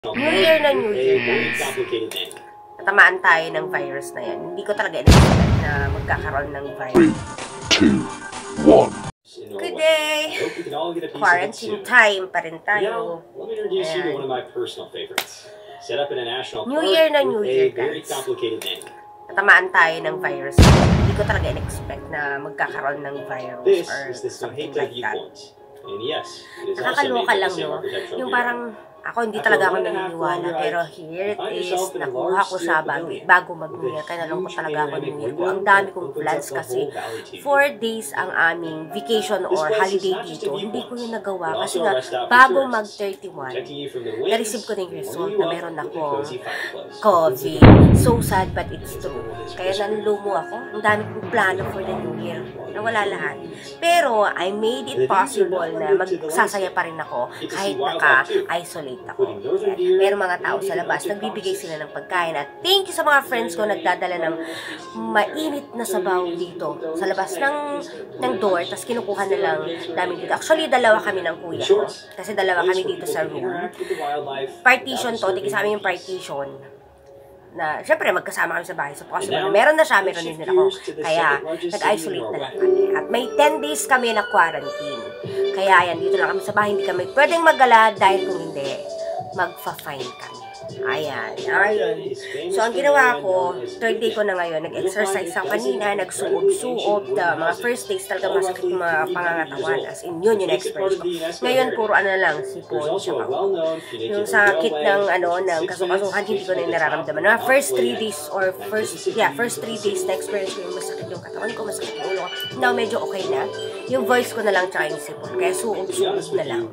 New Year na New Year, guys. Natamaan tayo ng virus na yan. Hindi ko talaga in-expect na magkakaroon ng virus. 3, 2, 1. Good day! Quarantine time pa rin tayo. New Year na New Year, guys. Natamaan tayo ng virus. Hindi ko talaga in-expect na magkakaroon ng virus or something like that. Nakakaloka lang, no? Yung parang, ako hindi talaga ako naniniwala, pero here it is, nakuha ko siya bago mag-New Year. Kaya nalungkot talaga ako New Year ko. Ang dami kong plans kasi 4 days ang aming vacation or holiday dito. Hindi ko yung nagawa kasi nga bago mag-31, na-receive ko na yung result na meron akong COVID. So sad but it's true. Kaya nanlumo ako. Ang dami kong plano for the New Year. Nawala lahat. Pero I made it possible na magsasaya pa rin ako kahit naka-isolate ako. Meron mga tao sa labas, nagbibigay sila ng pagkain. At thank you sa mga friends ko nagdadala ng mainit na sabaw dito sa labas ng door. Tapos kinukuha na lang namin dito. Actually, dalawa kami ng kuya ko. Kasi dalawa kami dito sa room. Partition to. Tingin sa amin yung partition. Na, syempre, magkasama kami sa bahay. So, possible na meron na siya, meron din ako. Kaya, nag-isolate na lang kami. At may 10 days kami na quarantine. Kaya, ayan, dito lang kami sa bahay. Hindi kami pwedeng magala dahil kung hindi, magfa-fine kami. Ayan. So, ang ginawa ko, 3rd day ko na ngayon, nag-exercise ako kanina, nagsuob-suob, mga first days talaga masakit yung mga pangangatawan. As in, yun yung experience ko. Ngayon, puro ano lang, sipon, tsaka yung sakit ng, ng kasukasuhan, hindi ko na yung nararamdaman. Mga first 3 days, or first 3 days na experience ko yung masakit yung katawan ko, masakit yung ulo ko. Now, medyo okay na. Yung voice ko na lang, tsaka yung sipon. Kaya suob-suob na lang.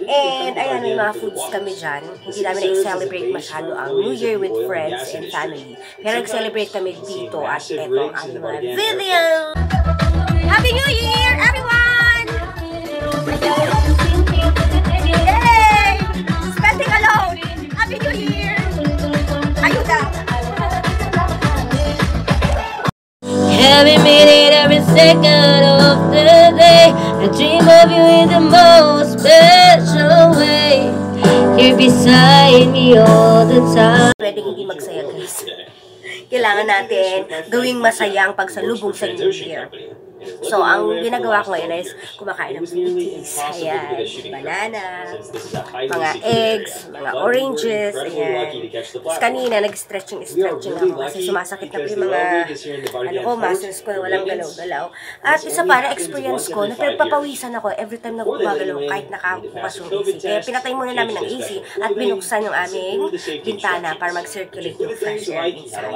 And, ayan, may mga foods kami dyan. Hindi namin na-celebrate masyado ang New Year with friends and family. Pero nag-celebrate kami dito at eto ang mga video! Happy New Year, everyone! Yay! Spending alone! Happy New Year! Ayuda! Every minute, every second of the day, I dream of you in the most special way. You're beside me all the time. Pwedeng hindi magsaya, guys. Kailangan natin gawing masaya ang pagsalubong sa New Year. So, ang ginagawa ko ngayon is kumakain ng fruities. Ayan, banana, mga eggs, mga oranges, ayan. Tapos kanina, nag-stretching ako kasi sumasakit na po yung mga, muscles ko na walang galaw-galaw. At isa pa, na-experience ko, na pinagpapawisan ako every time na gumagalaw kahit nakabukas yung AC. Kaya pinatay muna namin ng AC at binuksan yung aming bintana para mag-circulate yung fresh air inside.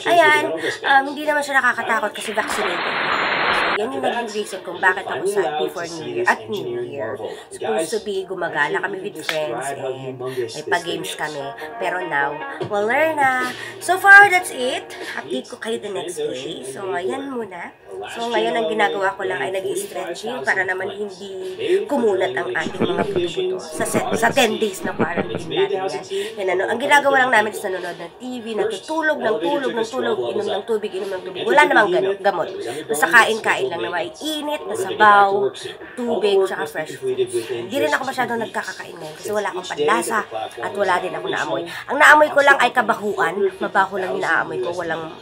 Ayan, hindi naman siya nakakatakot kasi vaccinated. Yan yung naging reason kung bakit ako sa before New Year at New Year. Supposed to be gumagala kami with friends and may pa-games kami. Pero now, wala na. So far, that's it. Update ko kayo the next day. So, ayan muna. So, ngayon ang ginagawa ko lang ay nag-i-stretching para naman hindi kumulat ang ating mga buto-buto sa 10 days na quarantine natin yan. Ang ginagawa lang namin is nanonood ng TV, natutulog ng tulog, inom ng tubig. Wala namang gamot. Basta kain-kain lang na maiinit, na sabaw, tubig, tsaka fresh food. Hindi rin ako masyadong nagkakakain ngayon kasi wala akong panlasa at wala din ako naamoy. Ang naamoy ko lang ay kabahuan. Mabaho lang yung naamoy ko. Walang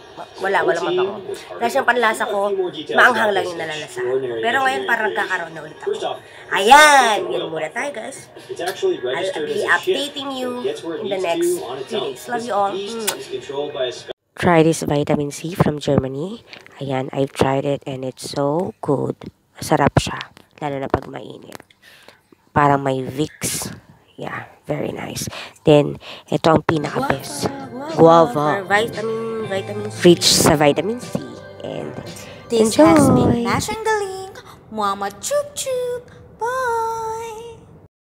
mabango. Kasi yung panlasa ko, maanghang lang yung nalalasa. Pero ngayon parang nagkakaroon na ulit ako. Ayan! Yan muna tayo, guys. I'll be updating you in the next few days. Love you all. Try this vitamin C from Germany. Ayan, I've tried it and it's so good. Sarap siya, lalo na pag mainit. Parang may Vicks. Yeah, very nice. Then, ito ang pinaka-best. Guava. Vitamin C. Rich sa vitamin C. And this enjoy. has been Nash and Galing. Mama Chup Chup. Bye.